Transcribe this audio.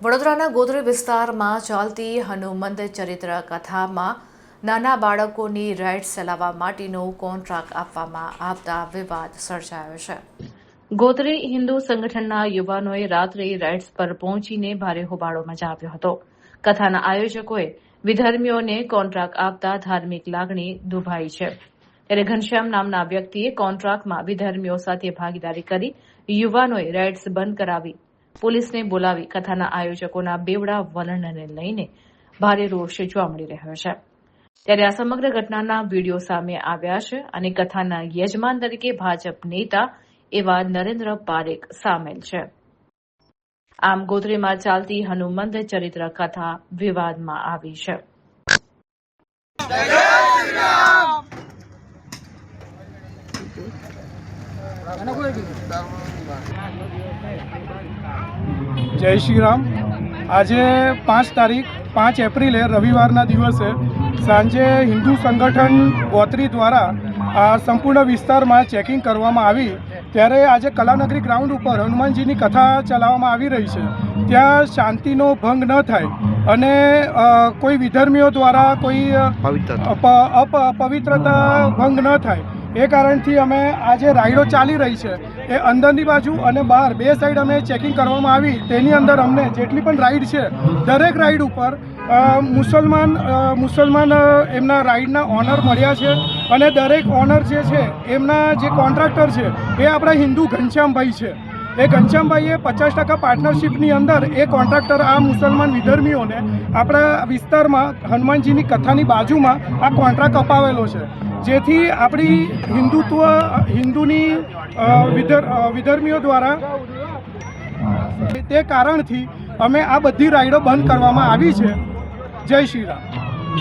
વડોદરાના ગોત્રી વિસ્તારમાં ચાલતી હનુમંત ચરિત્ર કથામાં નાના બાળકોની રાઇડ્સ ચલાવવા માટેનો કોન્ટ્રાક્ટ આપવામાં આવતા વિવાદ સર્જાયો છે। ગોત્રી હિન્દુ સંગઠનના યુવાનોએ રાત્રે રાઇડ્સ પર પહોંચીને ભારે હોબાળો મચાવ્યો હતો। કથાના આયોજકોએ વિધર્મીઓને કોન્ટ્રાક્ટ આપતા ધાર્મિક લાગણી દુભાઈ છે, ત્યારે ઘનશ્યામ નામના વ્યક્તિએ કોન્ટ્રાક્ટમાં વિધર્મીઓ સાથે ભાગીદારી કરી યુવાનોએ રાઇડ્સ બંધ કરાવી પોલીસને બોલાવી કથાના આયોજકોના બેવડા વલણને લઈને ભારે રોષ જોવા મળી રહ્યો છે। ત્યારે આ સમગ્ર ઘટનાના વિડીયો સામે આવ્યા છે અને કથાના યજમાન તરીકે ભાજપ નેતા એવા નરેન્દ્ર પારેખ સામેલ છે। આમ ગોત્રીમાં ચાલતી હનુમંત ચરિત્ર કથા વિવાદમાં આવી છે। जय श्री राम। आज 5 तारीख 5 एप्रिल रविवार दिवसे सांजे हिंदू संगठन गोत्री द्वारा संपूर्ण विस्तार में चेकिंग करवामां आवी त्यारे आज कलानगरी ग्राउंड पर हनुमानजी की कथा चलाववामां आवी रही है। त्या शांतिनो भंग न थाय अने कोई विधर्मीओ द्वारा कोई अपवित्रता भंग न थाय ए कारणथी अमे आज राइडो चाली रही है ए अंदरनी बाजू अने बहार बे साइड अमे चेकिंग करवामां आवी तेनी अंदर अमने जेटली पण राइड है दरेक राइड उपर मुसलमान एमना राइडना ऑनर मळ्या छे अने दरेक ऑनर जे छे एमना जे कॉन्ट्राक्टर छे ए आपणा हिंदू घनश्यामभाई छे। ए घनश्यामभाईए 50% पार्टनरशीपनी अंदर ए कॉन्ट्राक्टर आ मुसलमान विधर्मीओने आपणा विस्तारमां हनुमानजीनी कथानी बाजुमां आ कॉन्ट्राक्ट अपावेलो छे, जेथी आपणी हिंदूनी विधर्मीओ द्वारा ते कारणथी अमे आ बधी राइडो बंद करवामां आवी छे। जय श्री राम।